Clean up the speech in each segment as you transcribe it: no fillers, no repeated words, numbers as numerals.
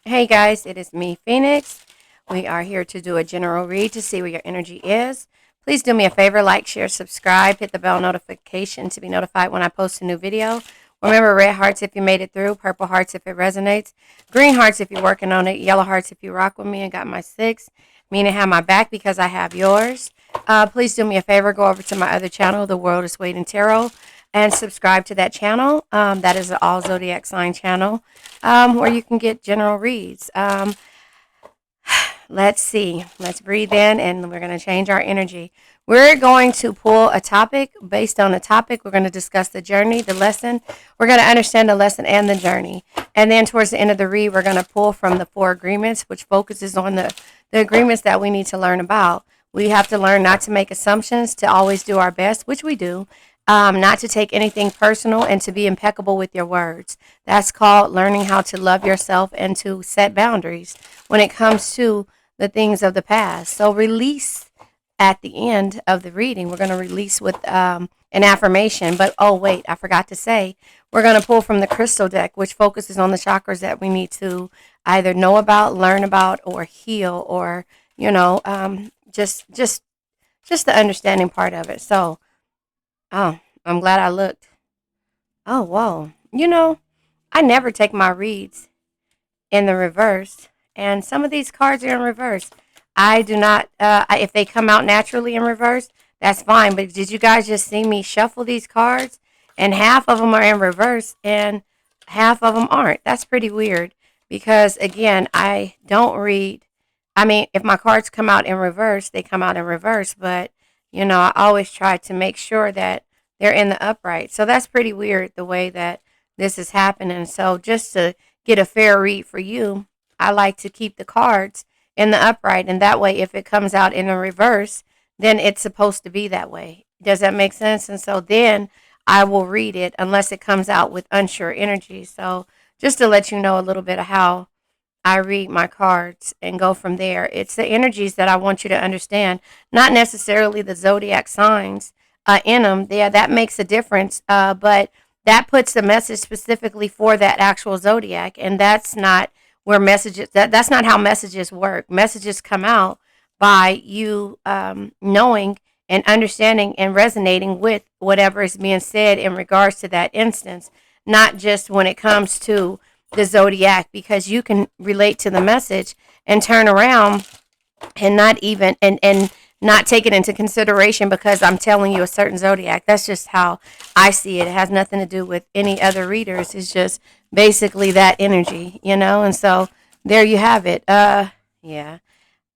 Hey guys, it is me, Phoenix. We are here to do a general read to see where your energy is. Please do me a favor, like, share, subscribe, hit the bell notification to be notified when I post a new video. Remember, red hearts if you made it through, purple hearts if it resonates, green hearts if you're working on it, yellow hearts if you rock with me and got my six, meaning have my back because I have yours. Please do me a favor, go over to my other channel, The World is Waiting Tarot, and subscribe to that channel. That is an all Zodiac sign channel where you can get general reads. Let's see. Let's breathe in and we're going to change our energy. We're going to pull a topic. Based on the topic, we're going to discuss the journey, the lesson. We're going to understand the lesson and the journey. And then towards the end of the read, we're going to pull from the 4 agreements, which focuses on the agreements that we need to learn about. We have to learn not to make assumptions, to always do our best, which we do, not to take anything personal, and to be impeccable with your words. That's called learning how to love yourself and to set boundaries when it comes to the things of the past. So release at the end of the reading. We're going to release with an affirmation. But oh, wait, I forgot to say, we're going to pull from the crystal deck, which focuses on the chakras that we need to either know about, learn about, or heal, or, just the understanding part of it. So, oh, I'm glad I looked. Oh, whoa. I never take my reads in the reverse, and some of these cards are in reverse. I do not, if they come out naturally in reverse, that's fine. But did you guys just see me shuffle these cards? And half of them are in reverse and half of them aren't. That's pretty weird because, again, I don't read. I mean, if my cards come out in reverse, they come out in reverse. But, I always try to make sure that they're in the upright. So that's pretty weird the way that this is happening. So just to get a fair read for you, I like to keep the cards in the upright. And that way, if it comes out in the reverse, then it's supposed to be that way. Does that make sense? And so then I will read it unless it comes out with unsure energy. So just to let you know a little bit of how I read my cards and go from there. It's the energies that I want you to understand, not necessarily the zodiac signs in them. Yeah, that makes a difference, but that puts the message specifically for that actual zodiac, and that's not where messages. That's not how messages work. Messages come out by you knowing and understanding and resonating with whatever is being said in regards to that instance, not just when it comes to the zodiac, because you can relate to the message and turn around and not even and not take it into consideration because I'm telling you a certain zodiac. That's just how I see it. It has nothing to do with any other readers. It's just basically that energy, and so there you have it. Yeah.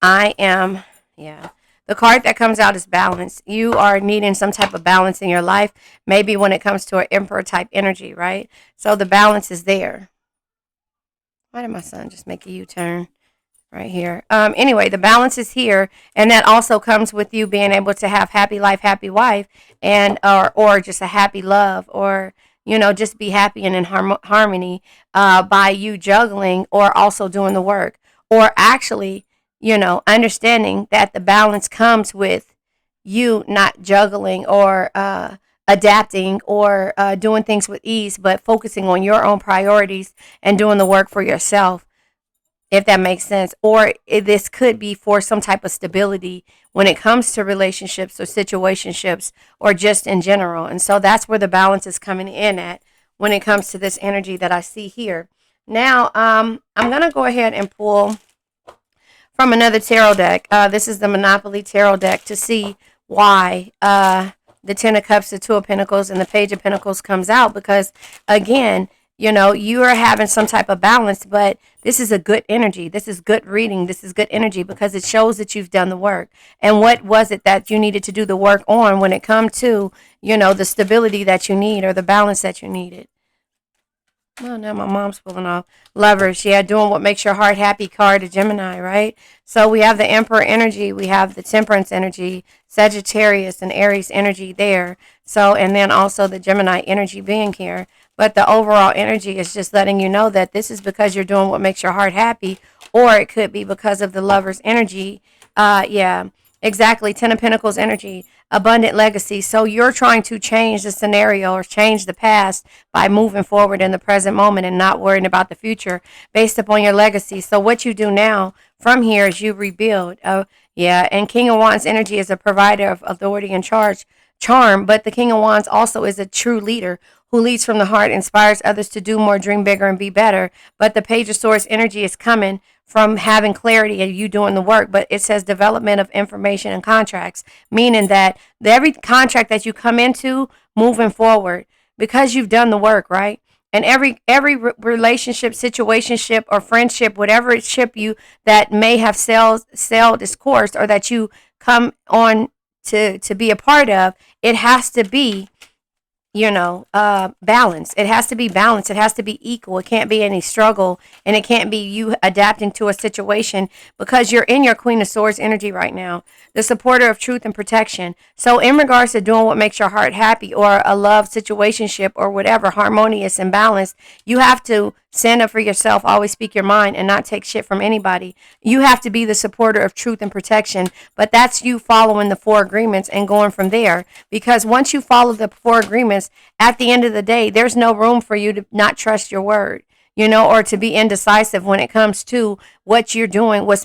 I am, yeah. The card that comes out is balance. You are needing some type of balance in your life, maybe when it comes to an emperor type energy, right? So the balance is there. Why did my son just make a U-turn right here? Anyway, the balance is here, and that also comes with you being able to have happy life, happy wife, and or just a happy love, or just be happy and in harmony by you juggling or also doing the work, or actually, understanding that the balance comes with you not juggling or adapting or doing things with ease, but focusing on your own priorities and doing the work for yourself, if that makes sense. Or this could be for some type of stability when it comes to relationships or situationships or just in general. And so that's where the balance is coming in at when it comes to this energy that I see here. Now, I'm going to go ahead and pull from another tarot deck. This is the Monopoly Tarot deck to see why the Ten of Cups, the Two of Pentacles, and the Page of Pentacles comes out. Because, again, you are having some type of balance, but this is a good energy. This is good reading. This is good energy because it shows that you've done the work. And what was it that you needed to do the work on when it comes to, the stability that you need or the balance that you needed? Oh, now my mom's pulling off. Lovers, yeah, doing what makes your heart happy card, a Gemini, right? So we have the Emperor energy, we have the Temperance energy, Sagittarius and Aries energy there. So, and then also the Gemini energy being here. But the overall energy is just letting you know that this is because you're doing what makes your heart happy, or it could be because of the Lover's energy. Yeah, exactly. Ten of Pentacles energy. abundant legacy. So you're trying to change the scenario or change the past by moving forward in the present moment and not worrying about the future based upon your legacy. So what you do now from here is you rebuild. Yeah, and King of Wands energy is a provider of authority and charm, but the King of Wands also is a true leader who leads from the heart, inspires others to do more, dream bigger, and be better. But the Page of Swords energy is coming from having clarity and you doing the work. But it says development of information and contracts, meaning that every contract that you come into moving forward, because you've done the work, right? And every relationship, situationship, or friendship, whatever it ship you that may have sailed its course or that you come on to be a part of, it has to be balance. It has to be balanced. It has to be equal. It can't be any struggle, and it can't be you adapting to a situation because you're in your Queen of Swords energy right now, the supporter of truth and protection. So in regards to doing what makes your heart happy or a love situationship or whatever, harmonious and balanced, you have to stand up for yourself, always speak your mind, and not take shit from anybody. You have to be the supporter of truth and protection, but that's you following the 4 agreements and going from there. Because once you follow the 4 agreements, at the end of the day, there's no room for you to not trust your word, or to be indecisive when it comes to what you're doing, what's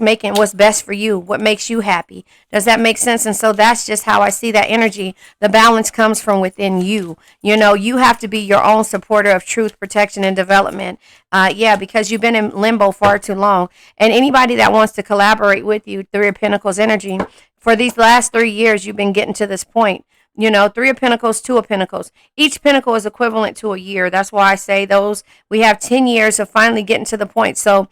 best for you, what makes you happy. Does that make sense? And so that's just how I see that energy. The balance comes from within you. You have to be your own supporter of truth, protection, and development. Because you've been in limbo far too long. And anybody that wants to collaborate with you, 3 of Pentacles energy, for these last 3 years, you've been getting to this point. 3 of Pentacles, 2 of Pentacles. Each Pentacle is equivalent to a year. That's why I say we have 10 years of finally getting to the point. So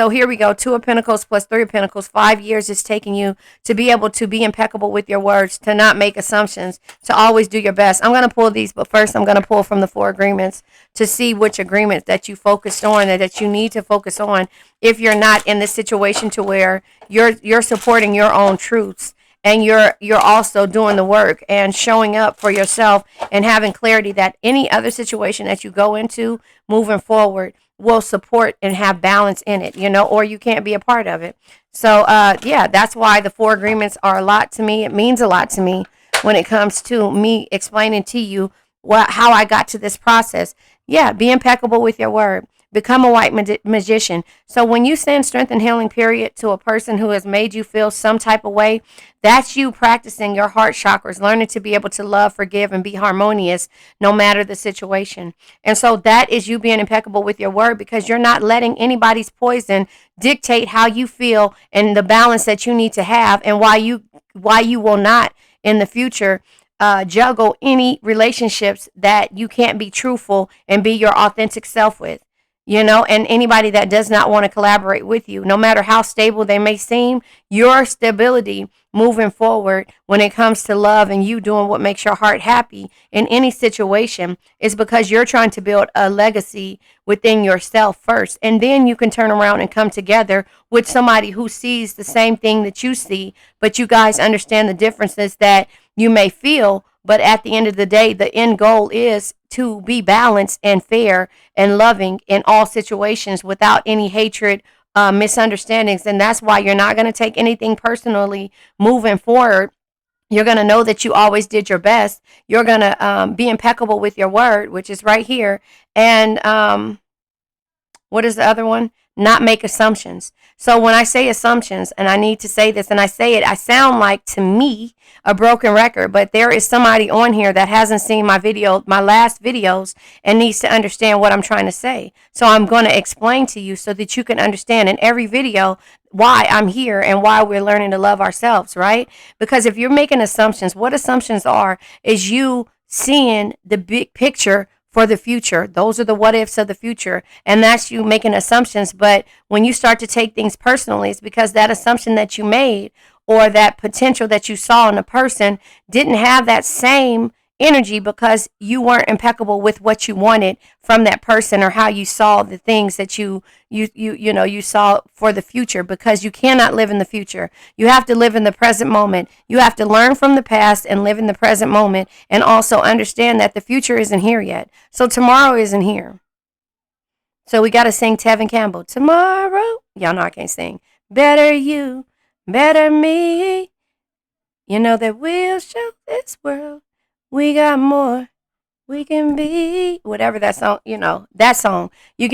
here we go. 2 of Pentacles plus 3 of Pentacles. 5 years is taking you to be able to be impeccable with your words, to not make assumptions, to always do your best. I'm going to pull these, but first I'm going to pull from the 4 agreements to see which agreements that you focused on and that you need to focus on if you're not in this situation to where you're supporting your own truths. And you're also doing the work and showing up for yourself and having clarity that any other situation that you go into moving forward will support and have balance in it, or you can't be a part of it. So, that's why the 4 agreements are a lot to me. It means a lot to me when it comes to me explaining to you how I got to this process. Yeah, be impeccable with your word. Become a white magician. So when you send strength and healing period to a person who has made you feel some type of way, that's you practicing your heart chakras, learning to be able to love, forgive, and be harmonious no matter the situation. And so that is you being impeccable with your word because you're not letting anybody's poison dictate how you feel and the balance that you need to have and why you will not in the future juggle any relationships that you can't be truthful and be your authentic self with. And anybody that does not want to collaborate with you, no matter how stable they may seem, your stability moving forward when it comes to love and you doing what makes your heart happy in any situation is because you're trying to build a legacy within yourself first. And then you can turn around and come together with somebody who sees the same thing that you see, but you guys understand the differences that you may feel. But at the end of the day, the end goal is to be balanced and fair and loving in all situations without any hatred, misunderstandings. And that's why you're not going to take anything personally moving forward. You're going to know that you always did your best. You're going to be impeccable with your word, which is right here. And what is the other one? Not make assumptions. So when I say assumptions, and I need to say this, and I say it, I sound like, to me, a broken record, but there is somebody on here that hasn't seen my last videos, and needs to understand what I'm trying to say. So I'm going to explain to you so that you can understand in every video why I'm here and why we're learning to love ourselves, right? Because if you're making assumptions, what assumptions are is you seeing the big picture for the future. Those are the what ifs of the future. And that's you making assumptions. But when you start to take things personally, it's because that assumption that you made or that potential that you saw in a person didn't have that same energy because you weren't impeccable with what you wanted from that person or how you saw the things that you saw for the future, because you cannot live in the future. You have to live in the present moment. You have to learn from the past and live in the present moment, and also understand that the future isn't here yet. So tomorrow isn't here. So we got to sing Tevin Campbell. Tomorrow. Y'all know I can't sing. Better you, better me. You know that we'll show this world we got more. We can be whatever that song, that song. We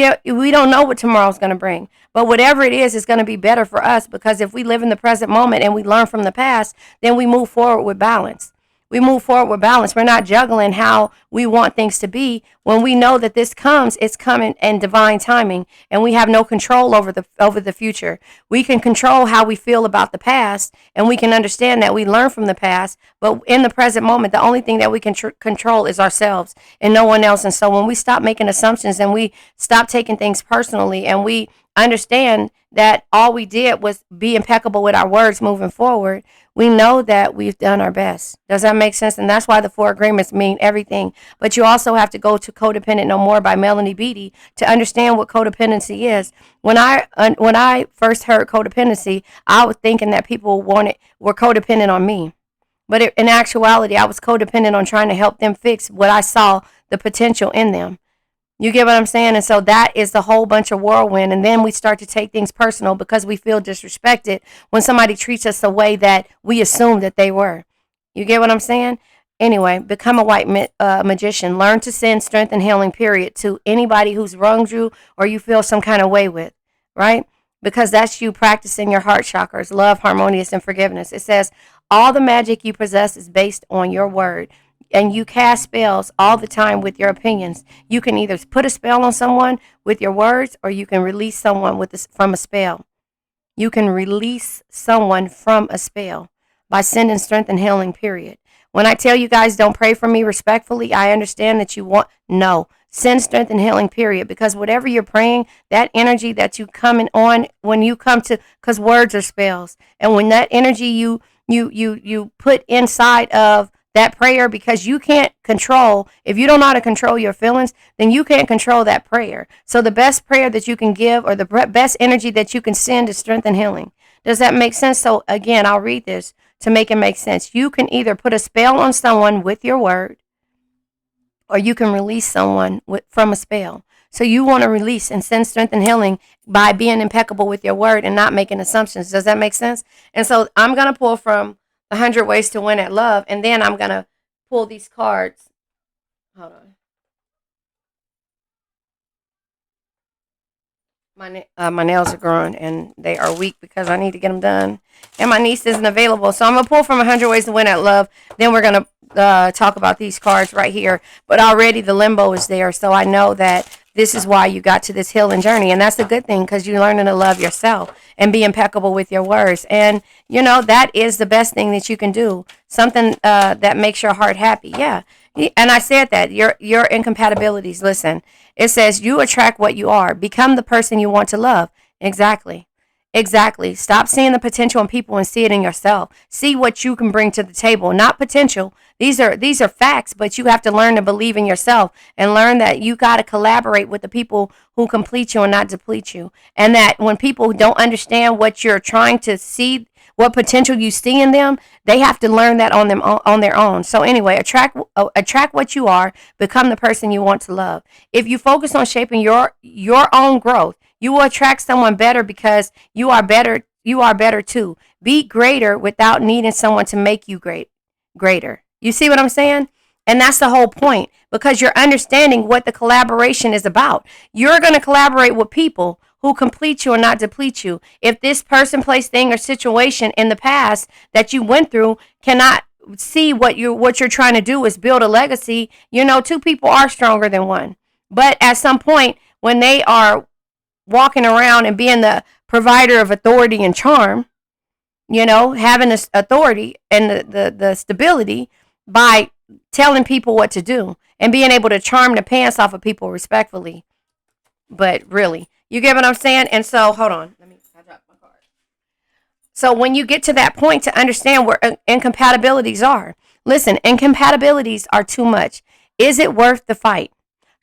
don't know what tomorrow's going to bring, but whatever it is, it's going to be better for us because if we live in the present moment and we learn from the past, then we move forward with balance. We move forward with balance. We're not juggling how we want things to be. When we know that this comes, it's coming in divine timing, and we have no control over the future. We can control how we feel about the past, and we can understand that we learn from the past. But in the present moment, the only thing that we can control is ourselves and no one else. And so when we stop making assumptions and we stop taking things personally, and we understand that all we did was be impeccable with our words moving forward, we know that we've done our best. Does that make sense? And that's why the 4 agreements mean everything. But you also have to go to Codependent No More by Melanie Beattie to understand what codependency is. When I first heard codependency, I was thinking that people were codependent on me. But in actuality, I was codependent on trying to help them fix what I saw the potential in them. You get what I'm saying? And so that is the whole bunch of whirlwind. And then we start to take things personal because we feel disrespected when somebody treats us the way that we assumed that they were. You get what I'm saying? Anyway, become a white magician. Learn to send strength and healing, period, to anybody who's wronged you or you feel some kind of way with, right? Because that's you practicing your heart chakras, love, harmonious, and forgiveness. It says, all the magic you possess is based on your word. And you cast spells all the time with your opinions. You can either put a spell on someone with your words, or you can release someone from a spell. You can release someone from a spell by sending strength and healing, period. When I tell you guys don't pray for me respectfully, I understand that you want, no, send strength and healing, period. Because whatever you're praying, that energy that you coming on, when you come to, because words are spells. And when that energy you put inside of that prayer, because you can't control, if you don't know how to control your feelings, then you can't control that prayer. So the best prayer that you can give, or the best energy that you can send, is strength and healing. Does that make sense? So again, I'll read this to make it make sense. You can either put a spell on someone with your word, or you can release someone from a spell. So you want to release and send strength and healing by being impeccable with your word and not making assumptions. Does that make sense? And so I'm going to pull from 100 Ways to Win at Love, and then I'm going to pull these cards. Hold on. My nails are growing, and they are weak because I need to get them done. And my niece isn't available. So I'm going to pull from 100 Ways to Win at Love. Then we're going to talk about these cards right here. But already the limbo is there, so I know that this is why you got to this healing journey. And that's a good thing, because you're learning to love yourself and be impeccable with your words. And, that is the best thing that you can do. Something that makes your heart happy. Yeah. And I said that. Your incompatibilities. Listen, it says you attract what you are. Become the person you want to love. Exactly. Exactly. Stop seeing the potential in people and see it in yourself. See what you can bring to the table, not potential. These are facts, but you have to learn to believe in yourself and learn that you got to collaborate with the people who complete you and not deplete you. And that when people don't understand what you're trying to see, what potential you see in them, they have to learn that on their own. So anyway, attract what you are, become the person you want to love. If you focus on shaping your own growth, you will attract someone better because you are better. You are better too. Be greater without needing someone to make you greater. You see what I'm saying? And that's the whole point, because you're understanding what the collaboration is about. You're going to collaborate with people who complete you and not deplete you. If this person, place, thing, or situation in the past that you went through cannot see what you're trying to do is build a legacy, two people are stronger than one. But at some point, when they are walking around and being the provider of authority and charm, having this authority and the stability by telling people what to do and being able to charm the pants off of people respectfully. But really, you get what I'm saying? And so, hold on. I dropped my card. So when you get to that point to understand where incompatibilities are, listen, incompatibilities are too much. Is it worth the fight?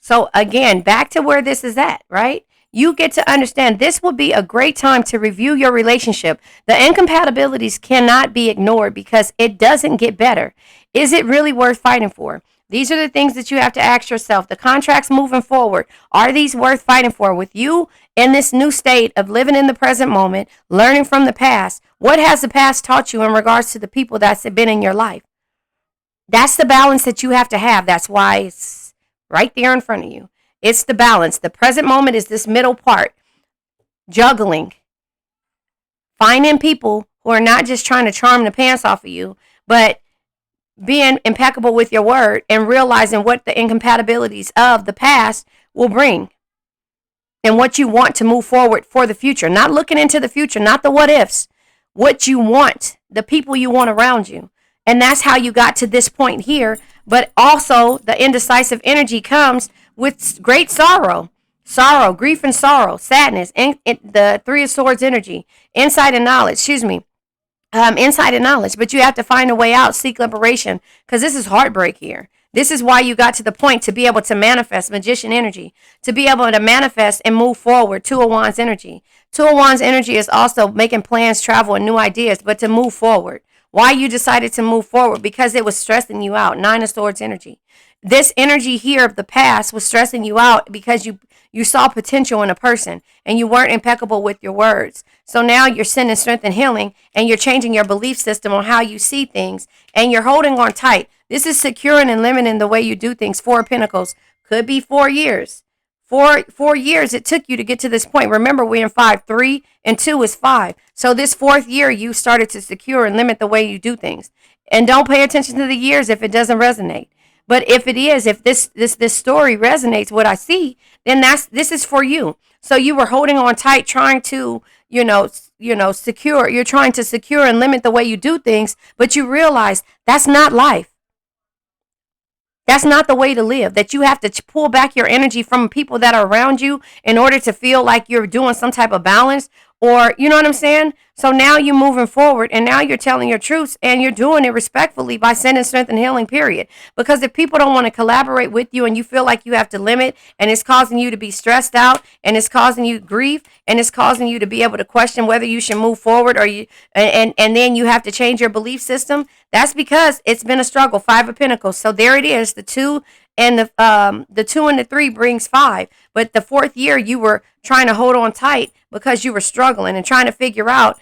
So again, back to where this is at, right? You get to understand this will be a great time to review your relationship. The incompatibilities cannot be ignored because it doesn't get better. Is it really worth fighting for? These are the things that you have to ask yourself. The contracts moving forward, are these worth fighting for? With you in this new state of living in the present moment, learning from the past, what has the past taught you in regards to the people that's been in your life? That's the balance that you have to have. That's why it's right there in front of you. It's the balance. The present moment is this middle part, juggling, finding people who are not just trying to charm the pants off of you, but being impeccable with your word and realizing what the incompatibilities of the past will bring and what you want to move forward for the future. Not looking into the future, not the what ifs, what you want, the people you want around you. And that's how you got to this point here. But also, the indecisive energy comes with great sorrow, grief and sorrow, sadness, and the Three of Swords energy, insight and knowledge, insight and knowledge. But you have to find a way out, seek liberation, because this is heartbreak here. This is why you got to the point to be able to manifest magician energy, to be able to manifest and move forward. Two of Wands energy. Two of Wands energy is also making plans, travel, and new ideas, but to move forward. Why you decided to move forward? Because it was stressing you out. Nine of Swords energy. This energy here of the past was stressing you out because you saw potential in a person and you weren't impeccable with your words. So now you're sending strength and healing, and you're changing your belief system on how you see things, and you're holding on tight. This is securing and limiting the way you do things. Four of Pentacles. Could be 4 years. 4 years it took you to get to this point. Remember, we're in 5. 3 and 2 is 5. So this 4th year, you started to secure and limit the way you do things. And don't pay attention to the years if it doesn't resonate. But if it is, if this story resonates, what I see, then this is for you. So you were holding on tight, trying to, secure. You're trying to secure and limit the way you do things, but you realize that's not life. That's not the way to live, that you have to pull back your energy from people that are around you in order to feel like you're doing some type of balance, or, you know what I'm saying? So now you're moving forward, and now you're telling your truths, and you're doing it respectfully by sending strength and healing, period. Because if people don't want to collaborate with you and you feel like you have to limit, and it's causing you to be stressed out, and it's causing you grief, and it's causing you to be able to question whether you should move forward, or and then you have to change your belief system, that's because it's been a struggle. 5 of Pentacles. So there it is. The 2 and the 2 and the 3 brings 5. But the 4th year, you were trying to hold on tight because you were struggling and trying to figure out,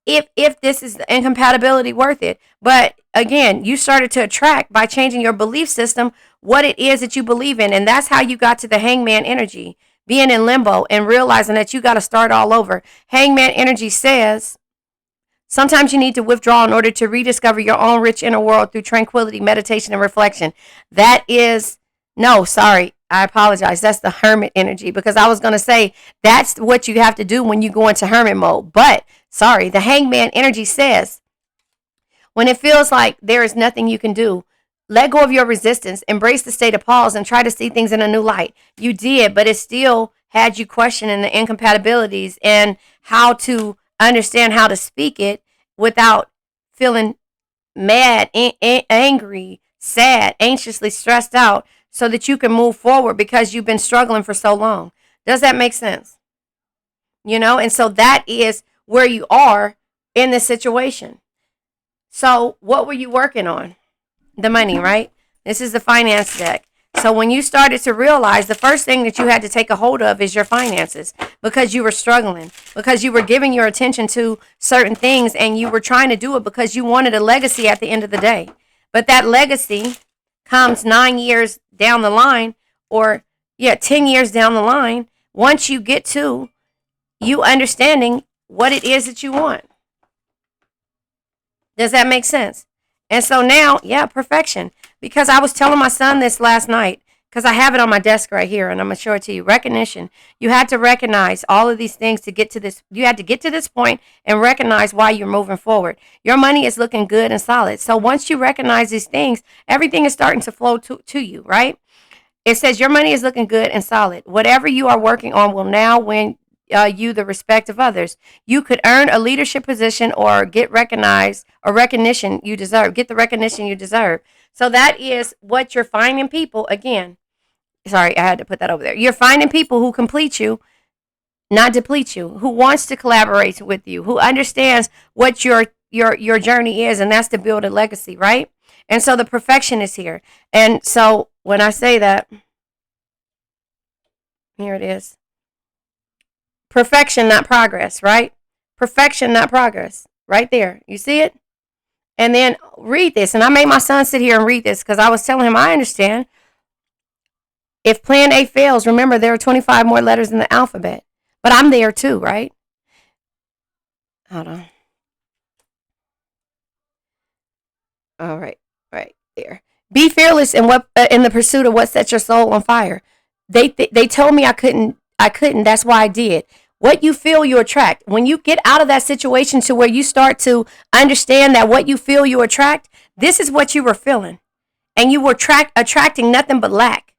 if this is the incompatibility worth it. But again, you started to attract by changing your belief system what it is that you believe in. And that's how you got to the Hangman energy, being in limbo and realizing that you got to start all over. Hangman energy says, sometimes you need to withdraw in order to rediscover your own rich inner world through tranquility, meditation, and reflection. I apologize. That's the hermit energy, because I was going to say that's what you have to do when you go into hermit mode. But, the Hangman energy says, when it feels like there is nothing you can do, let go of your resistance, embrace the state of pause, and try to see things in a new light. You did, but it still had you questioning the incompatibilities and how to understand how to speak it without feeling mad, angry, sad, anxiously stressed out, so that you can move forward because you've been struggling for so long. Does that make sense? And so that is where you are in this situation. So what were you working on? The money, right? This is the finance deck. So when you started to realize, the first thing that you had to take a hold of is your finances, because you were struggling, because you were giving your attention to certain things, and you were trying to do it because you wanted a legacy at the end of the day. But that legacy comes 9 years down the line, 10 years down the line, once you get to you understanding what it is that you want. Does that make sense? And so now, perfection. Because I was telling my son this last night, because I have it on my desk right here, and I'm going to show it to you. Recognition. You had to recognize all of these things to get to this. You had to get to this point and recognize why you're moving forward. Your money is looking good and solid. So once you recognize these things, everything is starting to flow to you, right? It says your money is looking good and solid. Whatever you are working on will now win you the respect of others. You could earn a leadership position or get recognized or recognition you deserve. Get the recognition you deserve. So that is what you're finding people. Again, sorry, I had to put that over there. You're finding people who complete you, not deplete you, who wants to collaborate with you, who understands what your journey is, and that's to build a legacy, right? And so the perfection is here. And so when I say that, here it is. Perfection, not progress, right? Perfection, not progress. Right there. You see it? And then read this. And I made my son sit here and read this because I was telling him I understand. If plan A fails, remember there are 25 more letters in the alphabet. But I'm there too, right? Hold on. All right. Right there. Be fearless in in the pursuit of what sets your soul on fire. They told me I couldn't. I couldn't. That's why I did. What you feel, you attract. When you get out of that situation to where you start to understand that what you feel, you attract, this is what you were feeling. And you were attracting nothing but lack.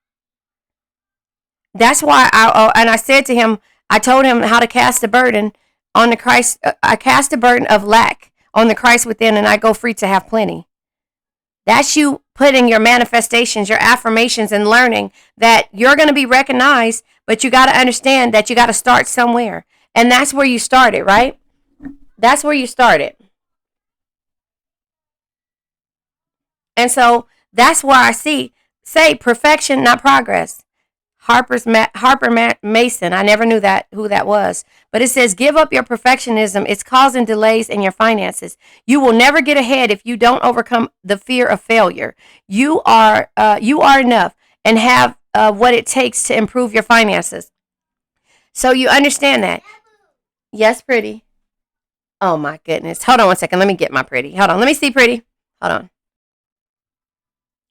That's why I said to him, I told him how to cast the burden on the Christ. I cast the burden of lack on the Christ within, and I go free to have plenty. That's you putting your manifestations, your affirmations, and learning that you're going to be recognized, but you got to understand that you got to start somewhere. And that's where you started, right? That's where you started. And so that's why I say perfection, not progress. Harper Mason. I never knew who that was. But it says, give up your perfectionism. It's causing delays in your finances. You will never get ahead if you don't overcome the fear of failure. You are enough and have what it takes to improve your finances. So you understand that. Yes, pretty. Oh my goodness. Hold on one second. Let me get my pretty. Hold on. Let me see pretty. Hold on.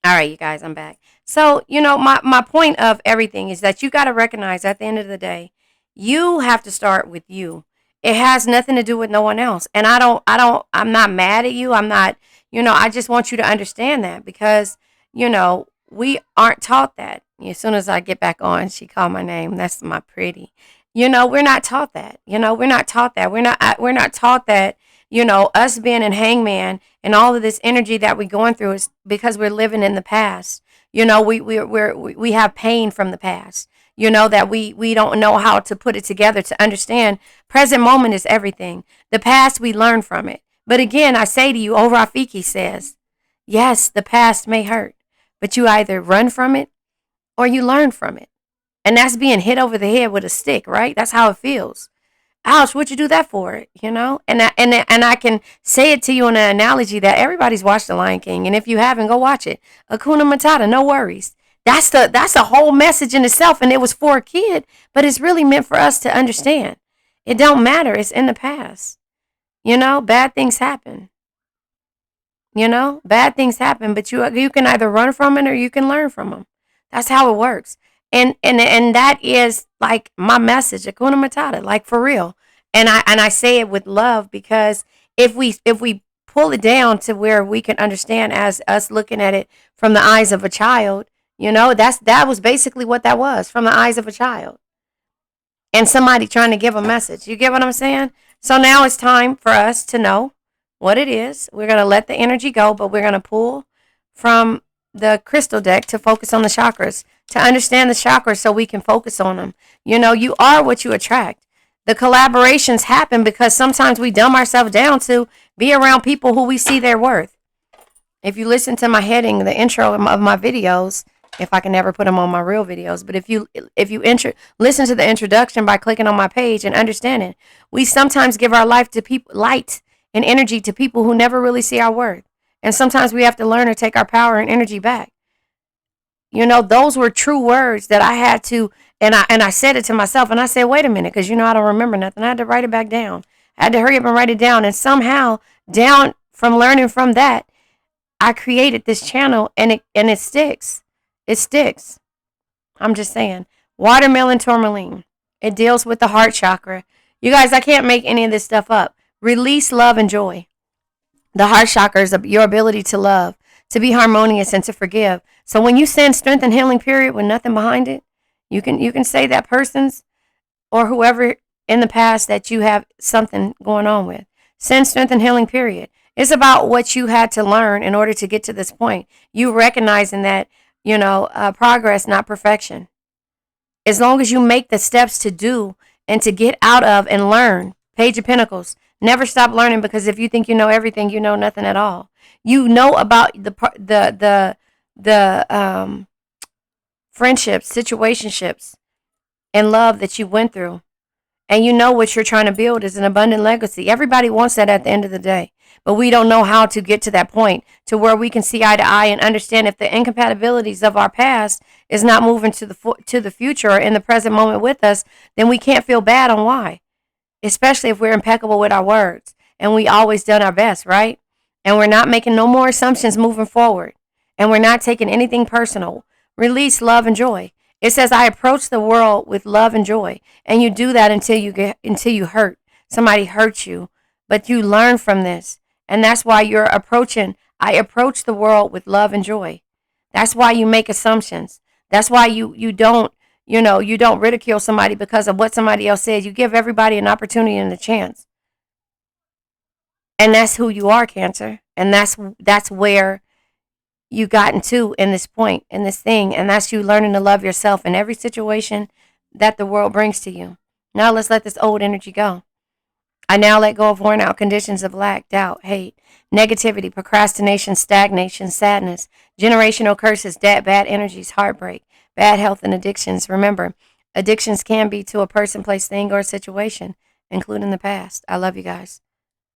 All right, you guys, I'm back. So, my point of everything is that you got to recognize at the end of the day, you have to start with you. It has nothing to do with no one else. And I'm not mad at you. I'm not, I just want you to understand that because, we aren't taught that. As soon as I get back on, she called my name. That's my pretty. We're not taught that. We're not taught that. We're not taught that, us being in hangman and all of this energy that we're going through is because we're living in the past. We have pain from the past. That we don't know how to put it together to understand present moment is everything. The past, we learn from it. But again, I say to you, Rafiki says, yes, the past may hurt, but you either run from it or you learn from it. And that's being hit over the head with a stick, right? That's how it feels. Ouch, what'd you do that for? And I can say it to you in an analogy that everybody's watched The Lion King. And if you haven't, go watch it. Hakuna Matata, no worries. That's the whole message in itself. And it was for a kid, but it's really meant for us to understand. It don't matter. It's in the past. Bad things happen. Bad things happen, but you can either run from it or you can learn from them. That's how it works. And that is like my message, Hakuna Matata, like for real. And I say it with love because if we pull it down to where we can understand as us looking at it from the eyes of a child, that was basically what that was, from the eyes of a child. And somebody trying to give a message. You get what I'm saying? So now it's time for us to know what it is. We're going to let the energy go, but we're going to pull from the crystal deck to focus on the chakras, to understand the chakras so we can focus on them. You are what you attract. The collaborations happen because sometimes we dumb ourselves down to be around people who we see their worth. If you listen to my heading, the intro of my videos, if I can never put them on my real videos, but if you listen to the introduction by clicking on my page and understanding, we sometimes give our life to people, light and energy to people who never really see our worth. And sometimes we have to learn to take our power and energy back. Those were true words that I had to, and I said it to myself, and I said, wait a minute, because I don't remember nothing. I had to write it back down. I had to hurry up and write it down. And somehow, down from learning from that, I created this channel, and it sticks. It sticks. I'm just saying. Watermelon tourmaline. It deals with the heart chakra. You guys, I can't make any of this stuff up. Release love and joy. The heart chakra is your ability to love, to be harmonious, and to forgive. So when you send strength and healing period with nothing behind it, you can say that person's or whoever in the past that you have something going on with. Send strength and healing period. It's about what you had to learn in order to get to this point. You recognizing that, progress, not perfection. As long as you make the steps to do and to get out of and learn, Page of Pentacles. Never stop learning, because if you think you know everything, you know nothing at all. You know about the friendships, situationships, and love that you went through. And you know what you're trying to build is an abundant legacy. Everybody wants that at the end of the day. But we don't know how to get to that point to where we can see eye to eye and understand if the incompatibilities of our past is not moving to the future or in the present moment with us, then we can't feel bad on why. Especially if we're impeccable with our words and we always done our best, right? And we're not making no more assumptions moving forward. And we're not taking anything personal. Release love and joy. It says, I approach the world with love and joy. And you do that until you hurt. Somebody hurts you. But you learn from this. And that's why I approach the world with love and joy. That's why you make assumptions. That's why you don't, you don't ridicule somebody because of what somebody else says. You give everybody an opportunity and a chance. And that's who you are, Cancer. And that's where you gotten to in this point, in this thing. And that's you learning to love yourself in every situation that the world brings to you. Now let's let this old energy go. I now let go of worn out conditions of lack, doubt, hate, negativity, procrastination, stagnation, sadness, generational curses, debt, bad energies, heartbreak, bad health, and addictions. Remember, addictions can be to a person, place, thing, or situation, including the past. I love you guys.